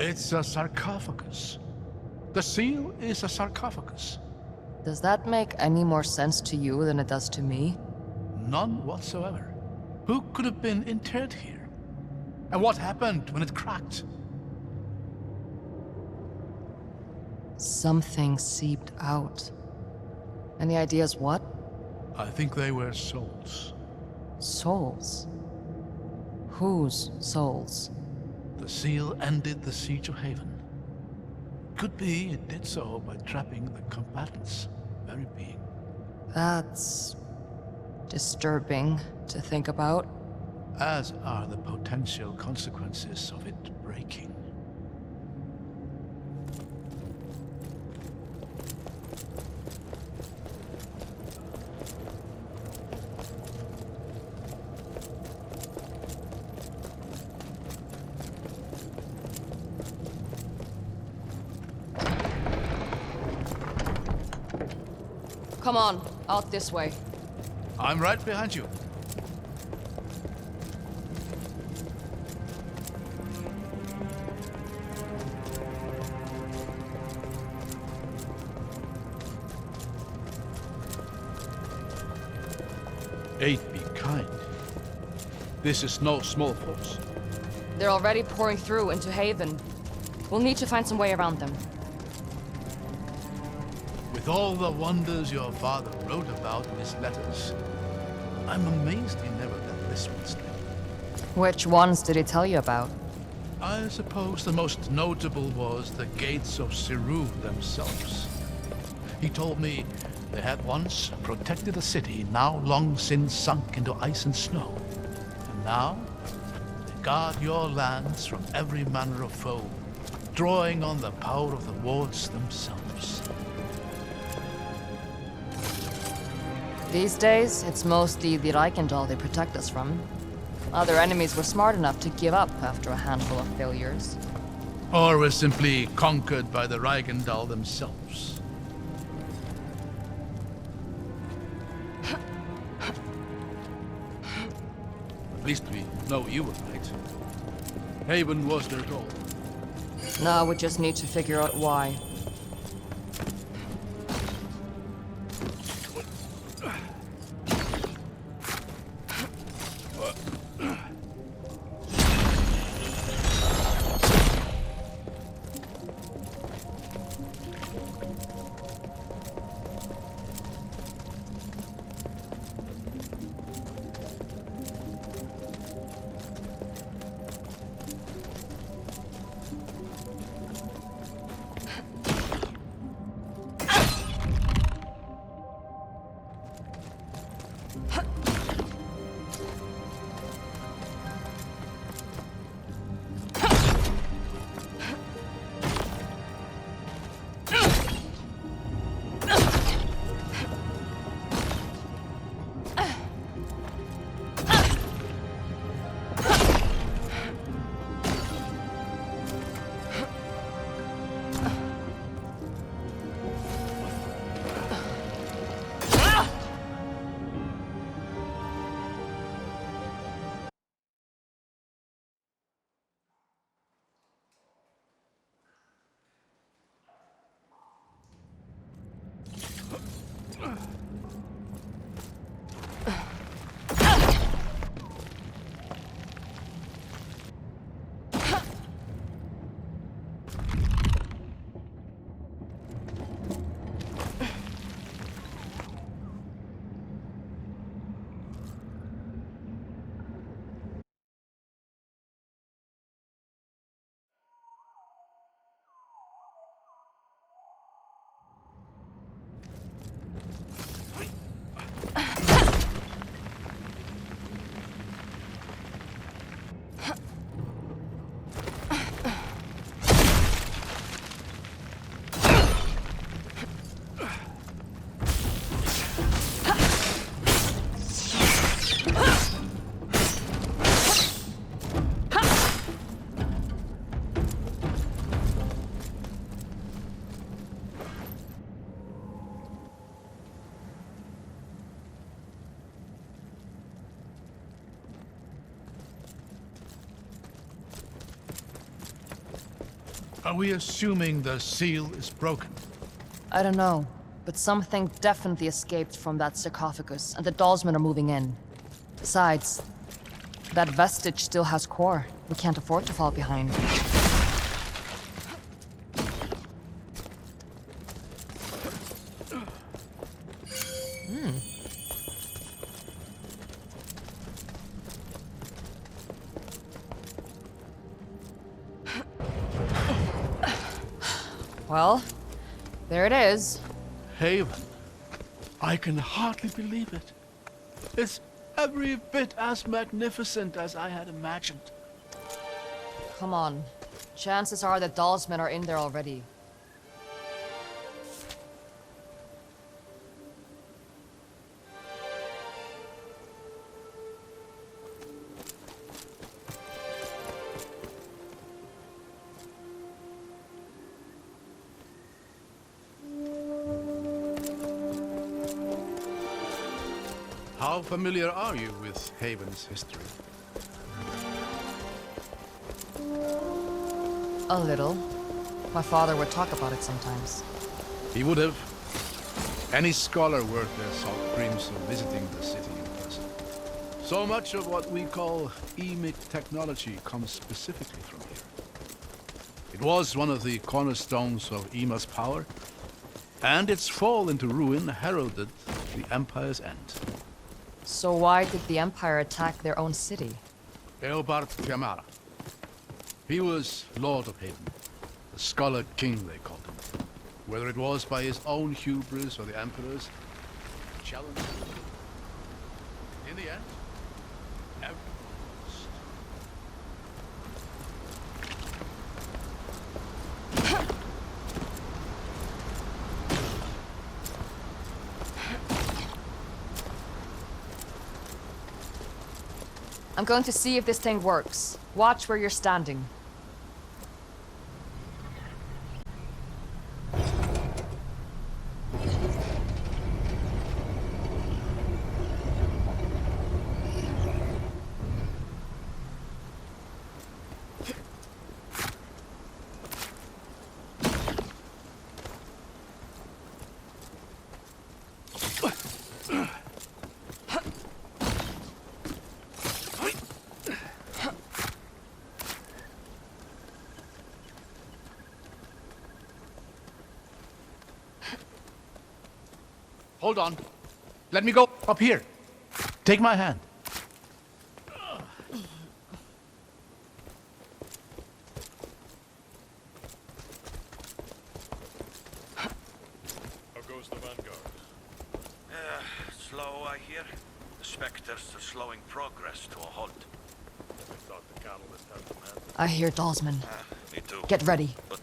It's a sarcophagus. The seal is a sarcophagus. Does that make any more sense to you than it does to me? None whatsoever. Who could have been interred here? And what happened when it cracked? Something seeped out. Any ideas what? I think they were souls. Souls? Whose souls? The seal ended the siege of Haven. Could be it did so by trapping the combatants' very being. That's disturbing to think about. As are the potential consequences of it breaking. Come on, out this way. I'm right behind you. Aid be kind. This is no small force. They're already pouring through into Haven. We'll need to find some way around them. With all the wonders your father wrote about in his letters, I'm amazed he never let this one slip. Which ones did he tell you about? I suppose the most notable was the gates of Siru themselves. He told me they had once protected a city now long since sunk into ice and snow. And now, they guard your lands from every manner of foe, drawing on the power of the wards themselves. These days, it's mostly the Reichendahl they protect us from. Other enemies were smart enough to give up after a handful of failures. Or were simply conquered by the Reichendahl themselves. At least we know you were right. Haven was their goal. Now we just need to figure out why. Are we assuming the seal is broken? I don't know, but something definitely escaped from that sarcophagus, and the Dalsmen are moving in. Besides, that vestige still has core. We can't afford to fall behind. Well, there it is. Haven. I can hardly believe it. It's every bit as magnificent as I had imagined. Come on. Chances are the Dalsmen are in there already. How familiar are you with Haven's history? A little. My father would talk about it sometimes. He would have. Any scholar worth their salt dreams of visiting the city in person. So much of what we call emic technology comes specifically from here. It was one of the cornerstones of Ima's power, and its fall into ruin heralded the Empire's end. So why did the Empire attack their own city? Eobard Tiamara. He was Lord of Haven, the Scholar King they called him. Whether it was by his own hubris or the Emperor's, challenge. In the end, everyone lost. I'm going to see if this thing works. Watch where you're standing. Hold on. Let me go up here. Take my hand. How goes the Vanguard? Slow, I hear. The Spectres are slowing progress to a halt. I thought the Catalyst had them handled. I hear Dalsmen. Me too. Get ready. But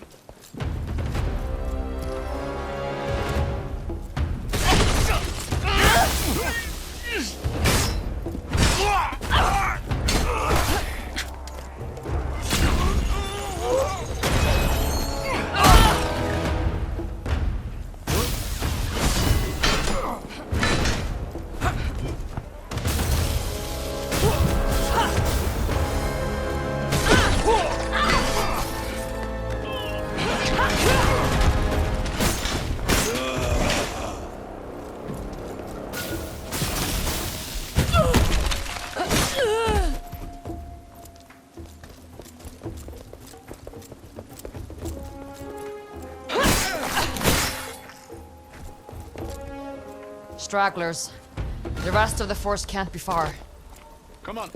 Stragglers. The rest of the force can't be far. Come on.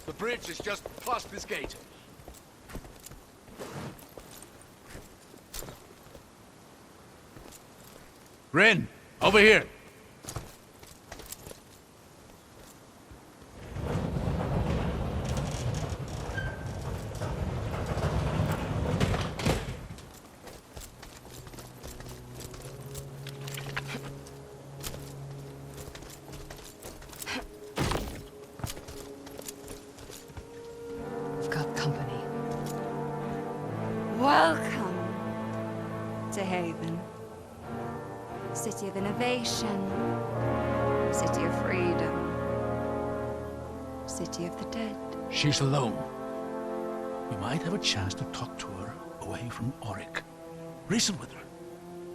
The bridge is just past this gate. Rin, over here. We've got company. Welcome to Haven. City of innovation. City of freedom. City of the dead. She's alone. We might have a chance to talk to her away from Auric. Reason with her.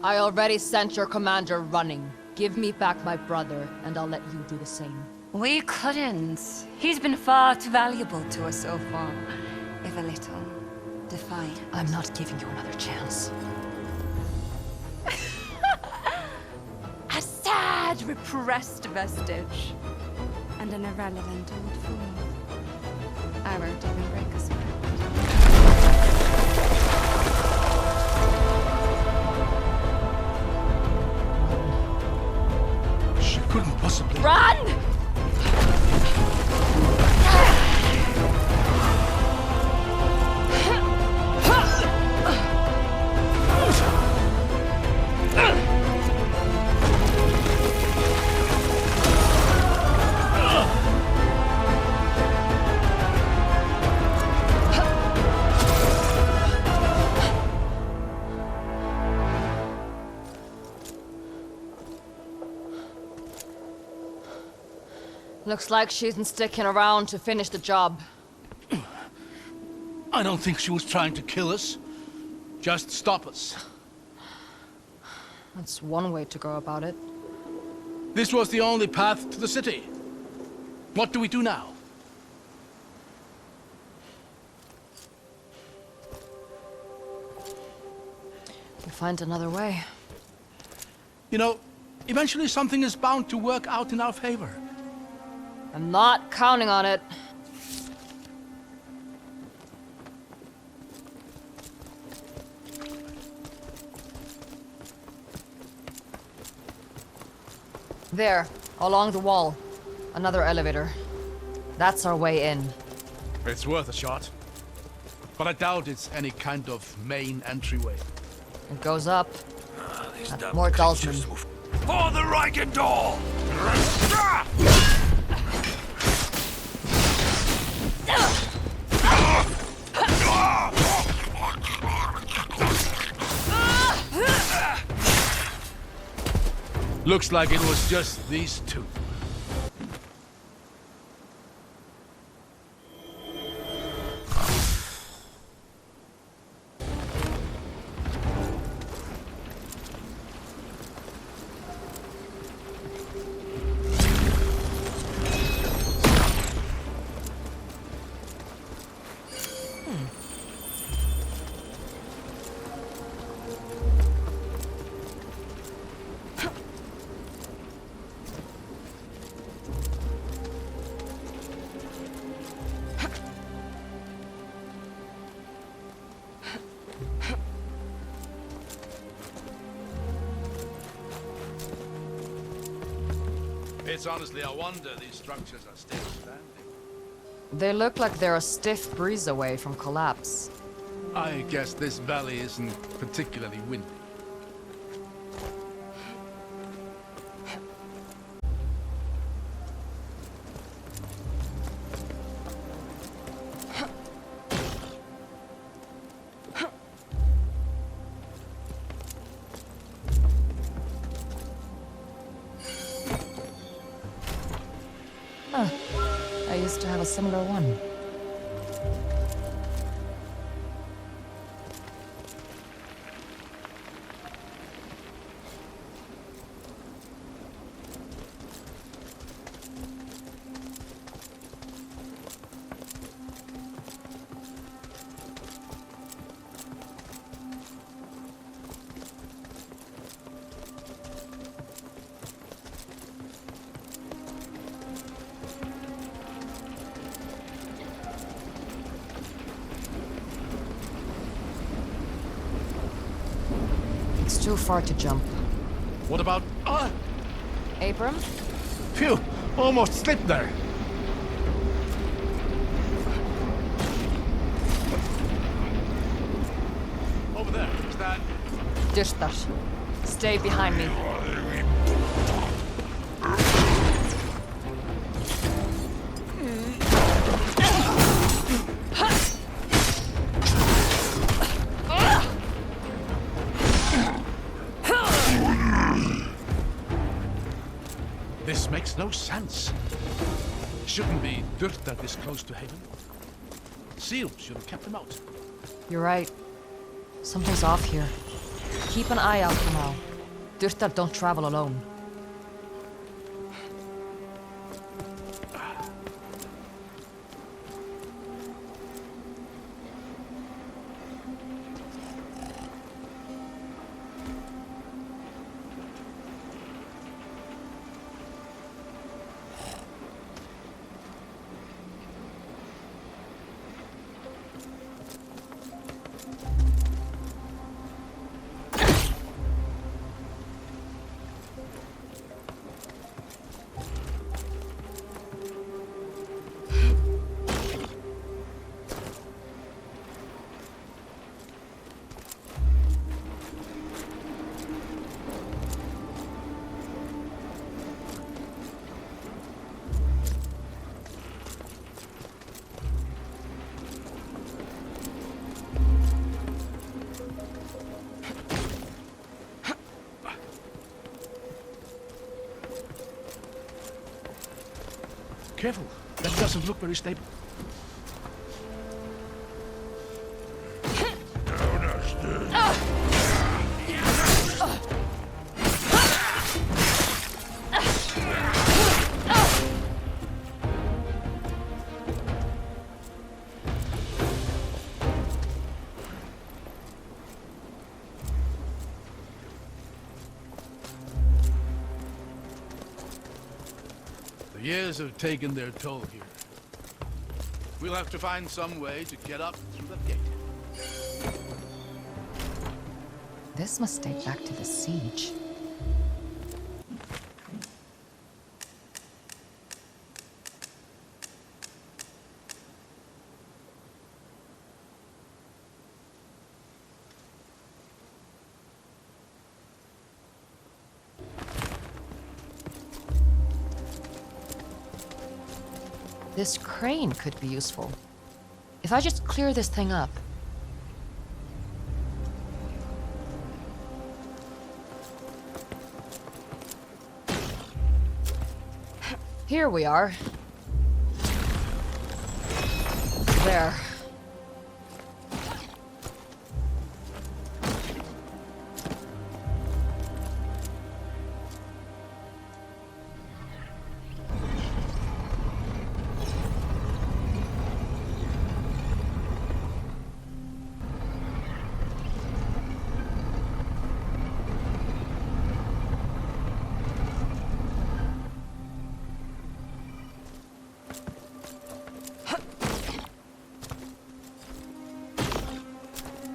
I already sent your commander running. Give me back my brother, and I'll let you do the same. We couldn't. He's been far too valuable to us so far. If a little defiant. I'm not giving you another chance. A sad, repressed vestige. And an irrelevant old fool. I won't even break a sweat. She couldn't possibly... Run! Looks like she isn't sticking around to finish the job. I don't think she was trying to kill us. Just stop us. That's one way to go about it. This was the only path to the city. What do we do now? We'll find another way. You know, eventually something is bound to work out in our favor. I'm not counting on it. There, along the wall. Another elevator. That's our way in. It's worth a shot. But I doubt it's any kind of main entryway. It goes up. These More damn Dalsman. creatures will- For the Reichendor! Looks like it was just these two. It's honestly a wonder these structures are still standing. They look like they're a stiff breeze away from collapse. I guess this valley isn't particularly windy. I used to have a similar one. It's too far to jump. What about... Abram? Phew! Almost slipped there. Over there, is that... Dishtash. Stay behind me. This makes no sense. Shouldn't be Durta this close to Haven. Seals should have kept him out. You're right. Something's off here. Keep an eye out for now. Durtar don't travel alone. Careful. That doesn't look very stable. The years have taken their toll here. We'll have to find some way to get up through that gate. This must date back to the siege. This crane could be useful. If I just clear this thing up. Here we are. There.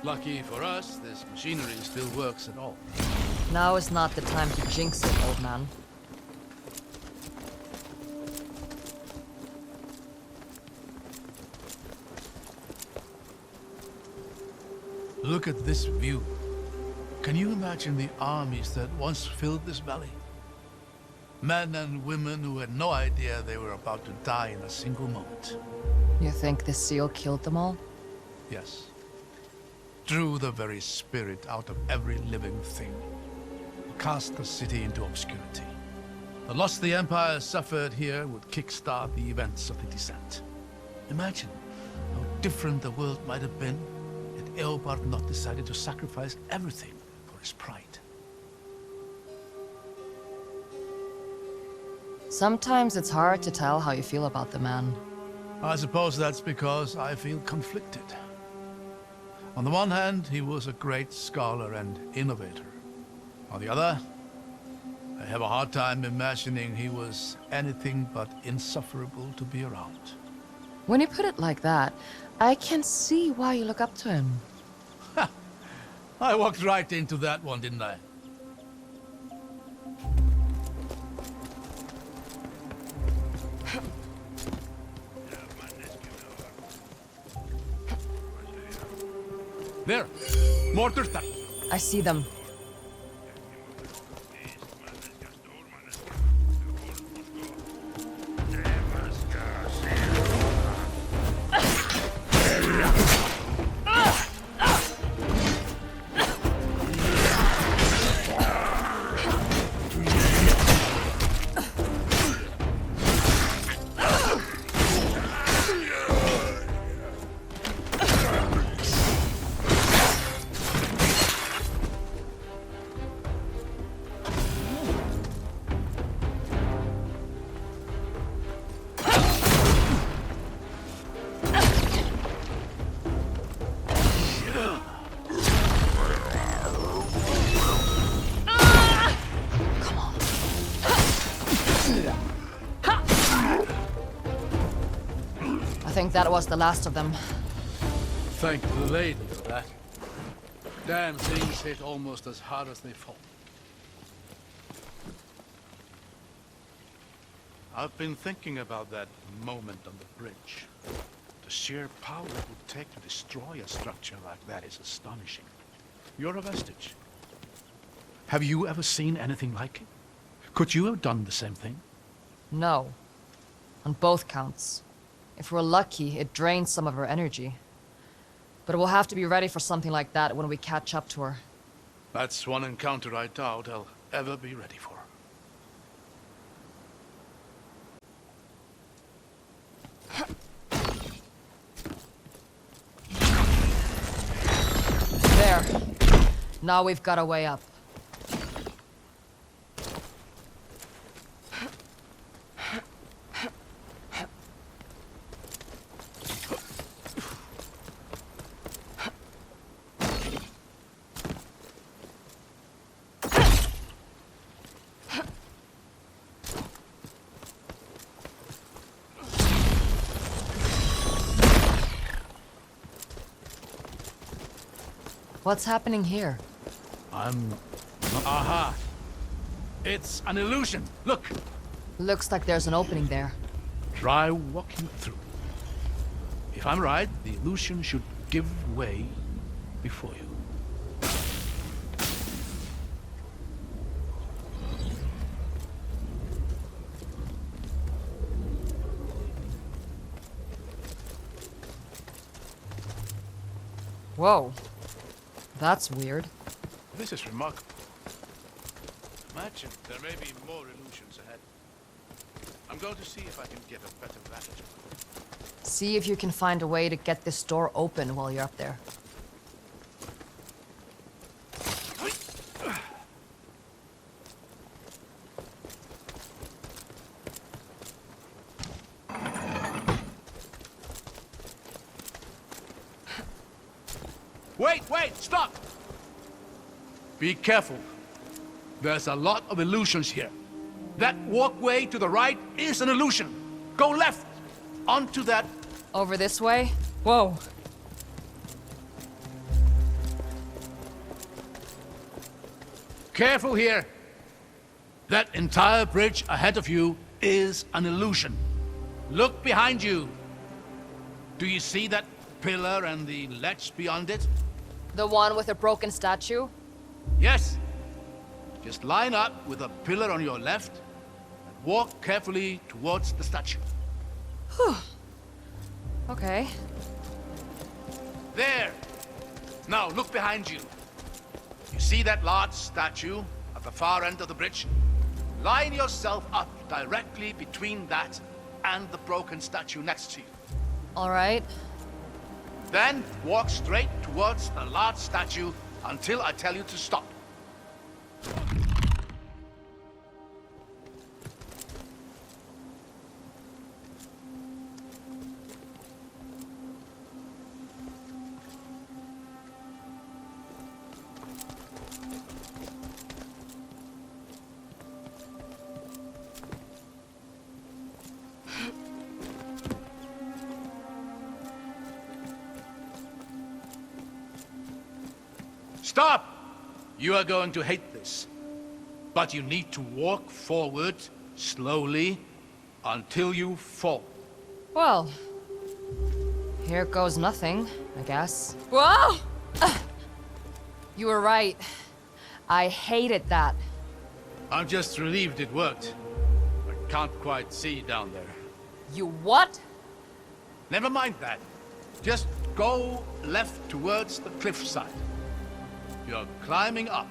Lucky for us, this machinery still works at all. Now is not the time to jinx it, old man. Look at this view. Can you imagine the armies that once filled this valley? Men and women who had no idea they were about to die in a single moment. You think the seal killed them all? Yes. Drew the very spirit out of every living thing. Cast the city into obscurity. The loss the Empire suffered here would kickstart the events of the descent. Imagine how different the world might have been had Eobard not decided to sacrifice everything for his pride. Sometimes it's hard to tell how you feel about the man. I suppose that's because I feel conflicted. On the one hand, he was a great scholar and innovator. On the other, I have a hard time imagining he was anything but insufferable to be around. When you put it like that, I can see why you look up to him. I walked right into that one, didn't I? There! More Durtar! I see them. think that was the last of them. Thank the lady for that. Damn things hit almost as hard as they fall. I've been thinking about that moment on the bridge. The sheer power it would take to destroy a structure like that is astonishing. You're a vestige. Have you ever seen anything like it? Could you have done the same thing? No. On both counts. If we're lucky, it drains some of her energy. But we'll have to be ready for something like that when we catch up to her. That's one encounter I doubt I'll ever be ready for. There. Now we've got a way up. What's happening here? Aha! It's an illusion! Look! Looks like there's an opening there. Try walking through. If I'm right, the illusion should give way before you. Whoa. That's weird. This is remarkable. Imagine there may be more illusions ahead. I'm going to see if I can get a better vantage point. See if you can find a way to get this door open while you're up there. Wait! Stop! Be careful. There's a lot of illusions here. That walkway to the right is an illusion. Go left! Onto that... Over this way? Whoa. Careful here. That entire bridge ahead of you is an illusion. Look behind you. Do you see that pillar and the ledge beyond it? The one with a broken statue? Yes. Just line up with a pillar on your left and walk carefully towards the statue. Okay. There! Now look behind you. You see that large statue at the far end of the bridge? Line yourself up directly between that and the broken statue next to you. All right. Then walk straight towards the large statue until I tell you to stop. Stop! You are going to hate this. But you need to walk forward, slowly, until you fall. Well, here goes nothing, I guess. Whoa! You were right. I hated that. I'm just relieved it worked. I can't quite see down there. You what? Never mind that. Just go left towards the cliffside. You're climbing up.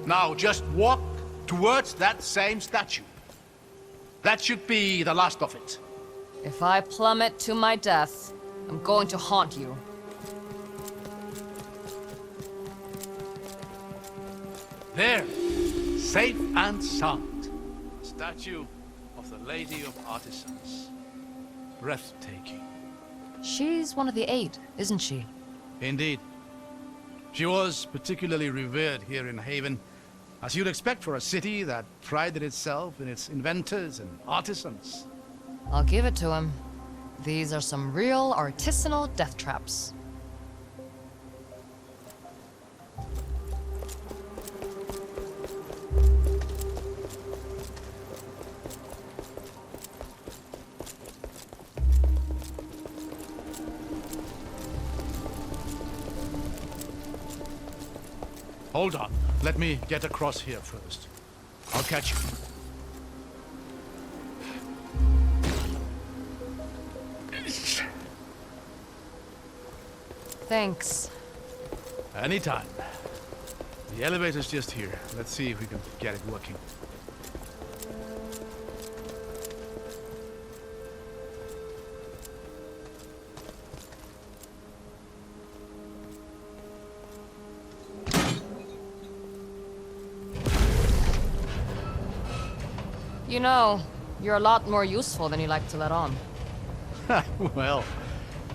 Now just walk towards that same statue. That should be the last of it. If I plummet to my death, I'm going to haunt you. There, safe and sound. Statue of the Lady of Artisans. Breathtaking. She's one of the 8, isn't she? Indeed. She was particularly revered here in Haven As you'd expect for a city that prided itself in its inventors and artisans. I'll give it to him. These are some real artisanal death traps. Hold on. Let me get across here first. I'll catch you. Thanks. Anytime. The elevator's just here. Let's see if we can get it working. You know, you're a lot more useful than you like to let on. Well,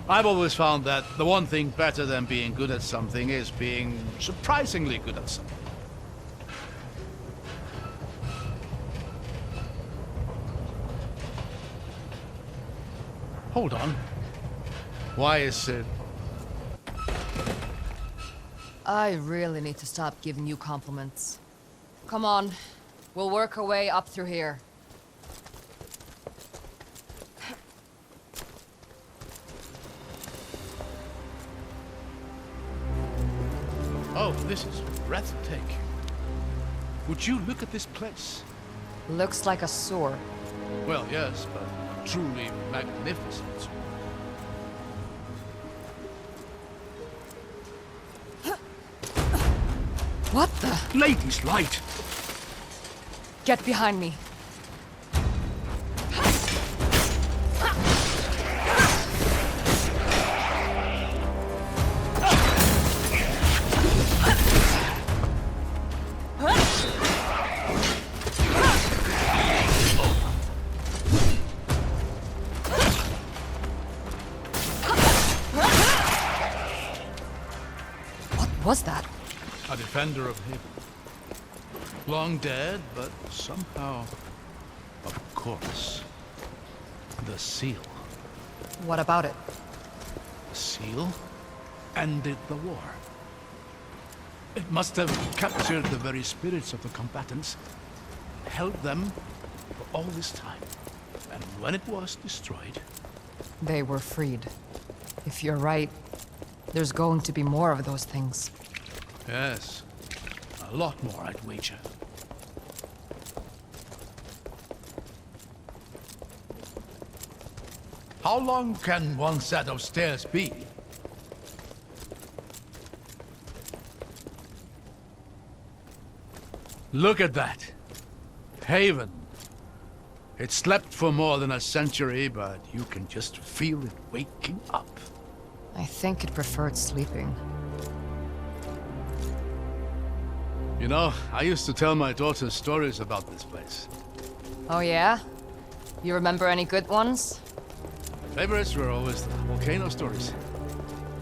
I've always found that the one thing better than being good at something is being surprisingly good at something. Hold on. Why is it... I really need to stop giving you compliments. Come on, we'll work our way up through here. Oh, this is breathtaking. Would you look at this place? Looks like a sewer. Well, yes, but truly magnificent. What the? Ladies' light! Get behind me. What was that? A defender of Haven. Long dead, but somehow, of course, the seal. What about it? The seal ended the war. It must have captured the very spirits of the combatants, held them for all this time. And when it was destroyed, They were freed. If you're right, there's going to be more of those things. yes, a lot more, I'd wager. How long can one set of stairs be? Look at that. Haven. It slept for more than a century, but you can just feel it waking up. I think it preferred sleeping. You know, I used to tell my daughters stories about this place. Oh yeah? You remember any good ones? Favorites were always the volcano stories.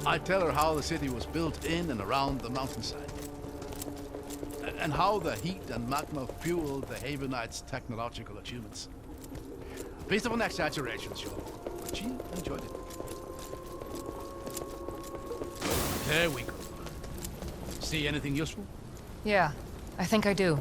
I'd tell her how the city was built in and around the mountainside. And how the heat and magma fueled the Havenites' technological achievements. A piece of an exaggeration, sure, but she enjoyed it. There we go. See anything useful? Yeah, I think I do.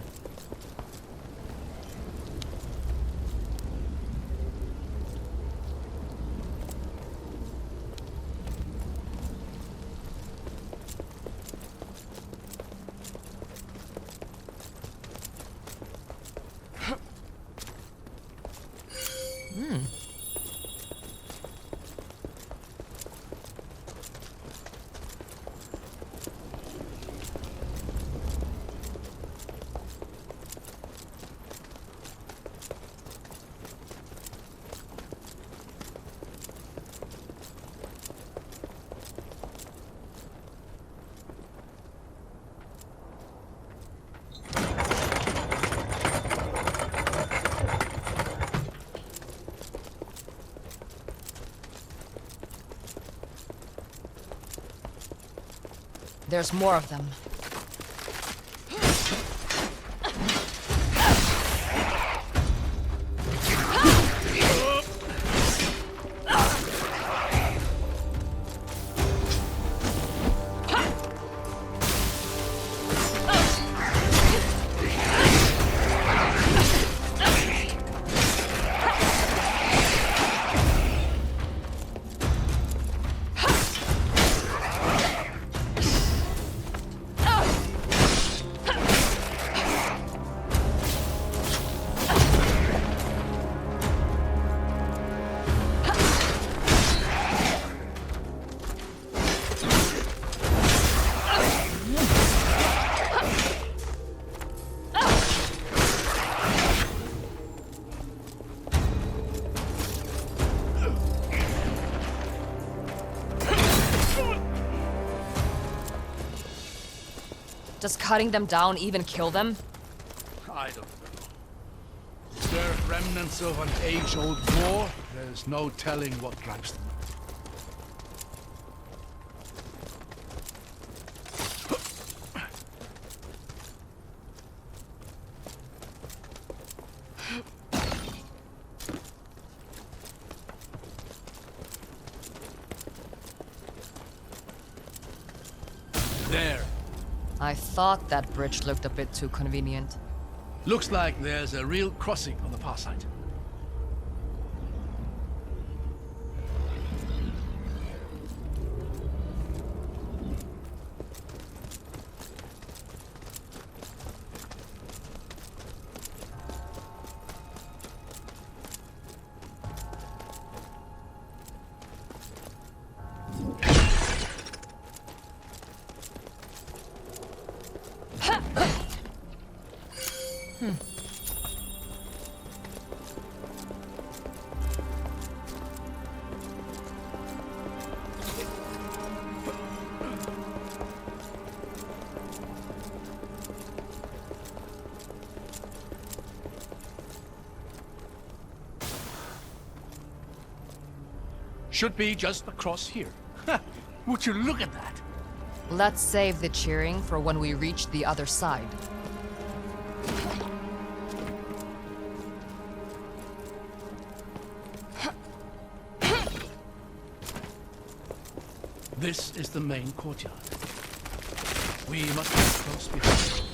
There's more of them. Does cutting them down even kill them? I don't know. They're remnants of an age-old war. There's no telling what drives them. There. I thought that bridge looked a bit too convenient. Looks like there's a real crossing on the far side. Should be just across here. Would you look at that? Let's save the cheering for when we reach the other side. This is the main courtyard. We must be close behind.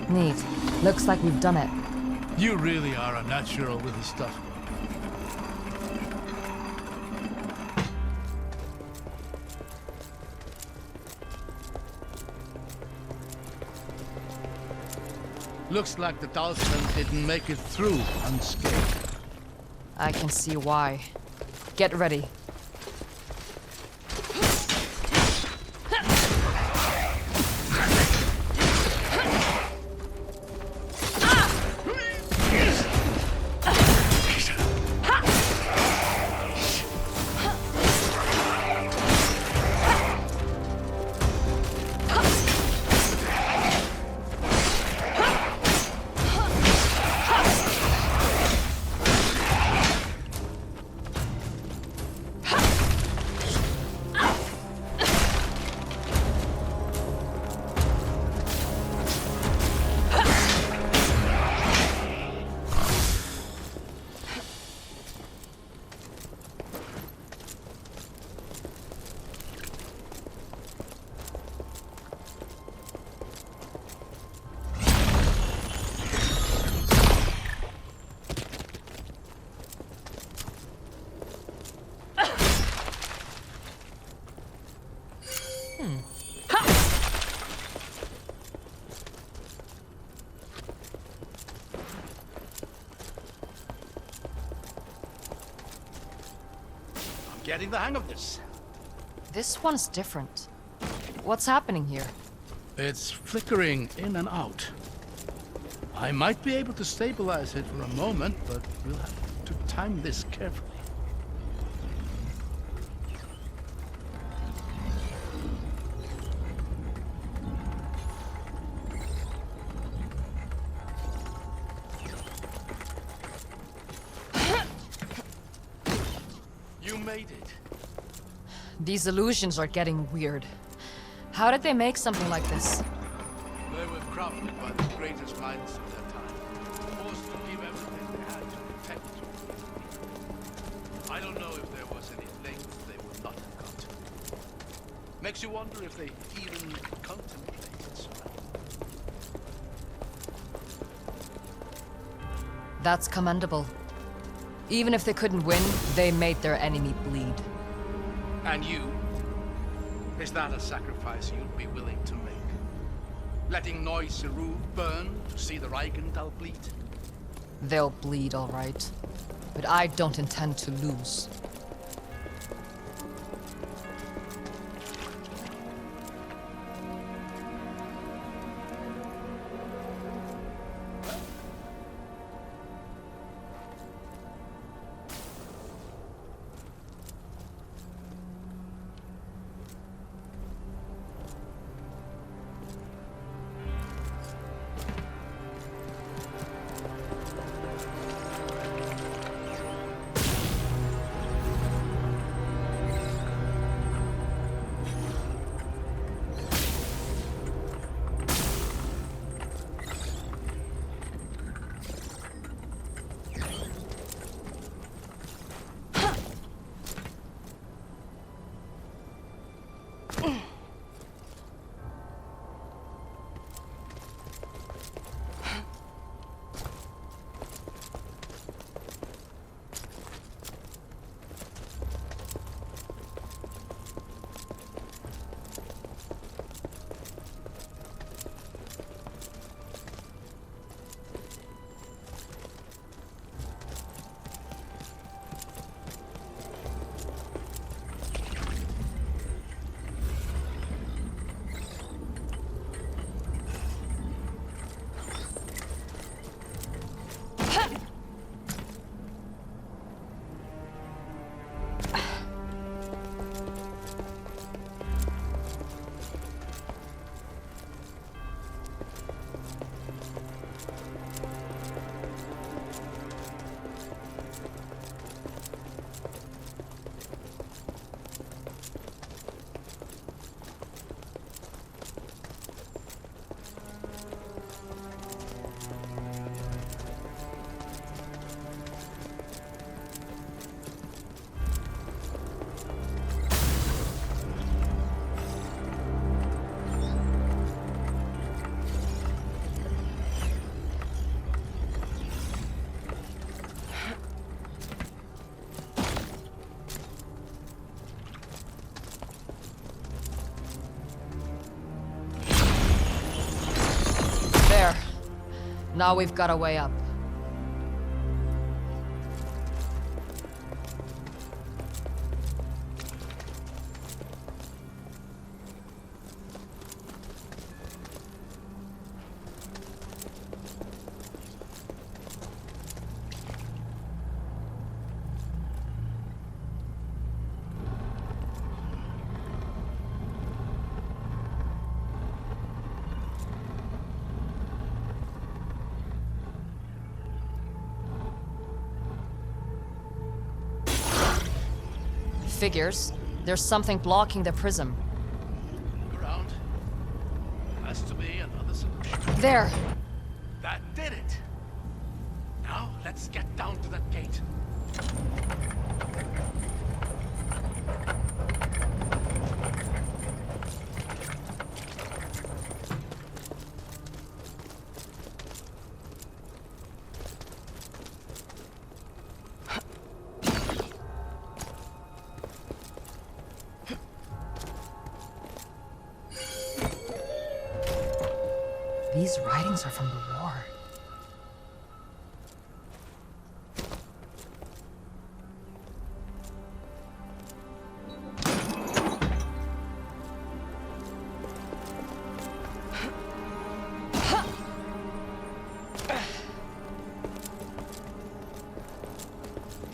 Neat. Looks like we've done it. You really are a natural with this stuff. Looks like the Dalsman didn't make it through unscathed. I can see why. Get ready. getting the hang of this. This one's different. What's happening here? It's flickering in and out. I might be able to stabilize it for a moment, but we'll have to time this carefully. You made it. These illusions are getting weird. How did they make something like this? They were crafted by the greatest minds of their time, forced to give everything they had to protect. I don't know if there was any length they would not have gone to. Makes you wonder if they even contemplated surrender. That's commendable. Even if they couldn't win, they made their enemy bleed. And you? Is that a sacrifice you'd be willing to make? Letting Neu Seru burn to see the Reichental bleed? They'll bleed, all right. But I don't intend to lose. There. Now we've got a way up. Figures. There's something blocking the prism. Around. Has to be another solution. There. That did it. Now let's get down to that gate. These writings are from the war.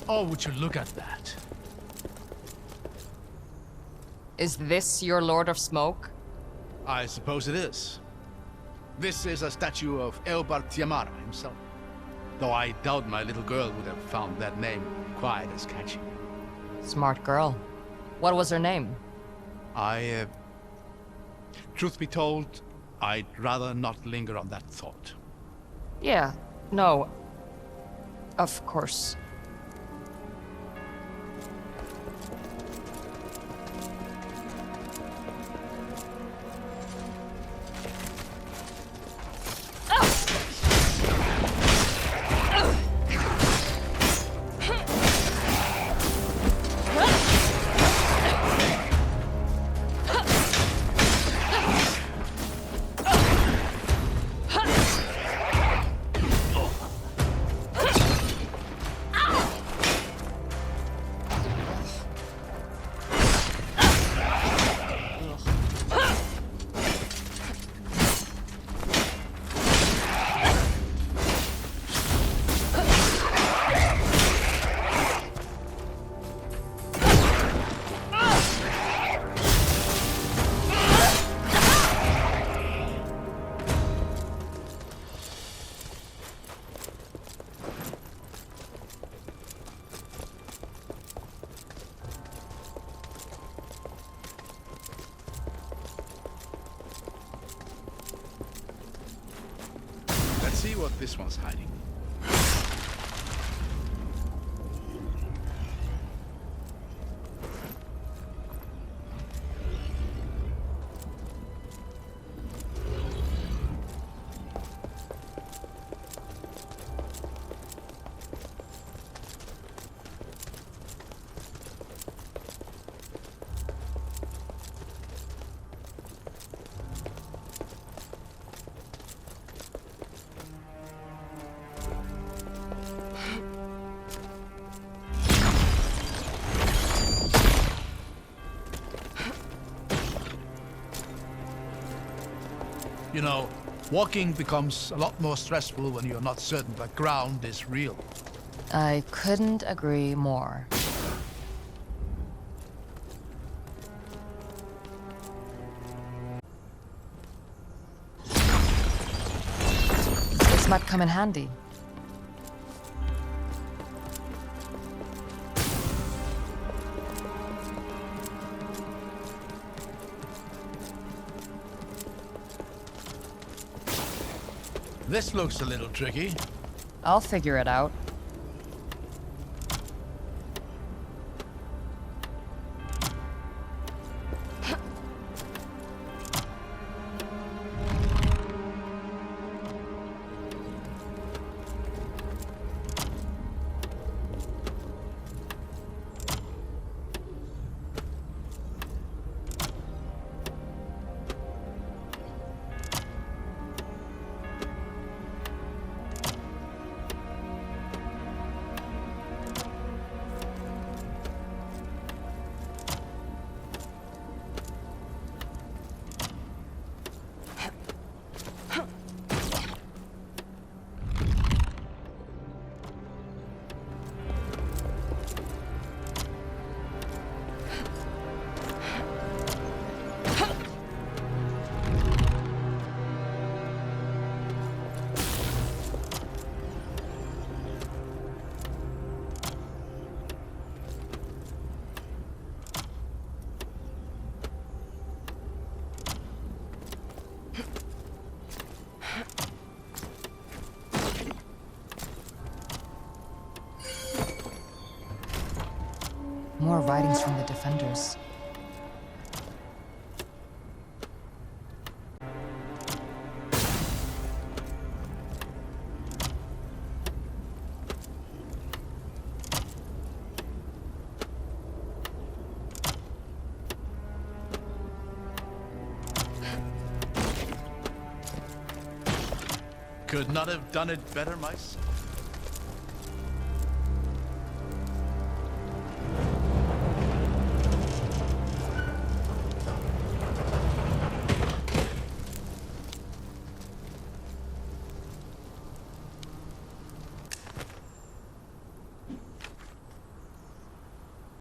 Oh, would you look at that? Is this your Lord of Smoke? I suppose it is. This is a statue of Eobard Tiamara himself. Though I doubt my little girl would have found that name quite as catchy. Smart girl. What was her name? Truth be told, I'd rather not linger on that thought. Yeah, no. Of course. Let's see what this one's hiding. You know, walking becomes a lot more stressful when you're not certain the ground is real. I couldn't agree more. This might come in handy. This looks a little tricky. I'll figure it out. More writings from the defenders. Could not have done it better myself.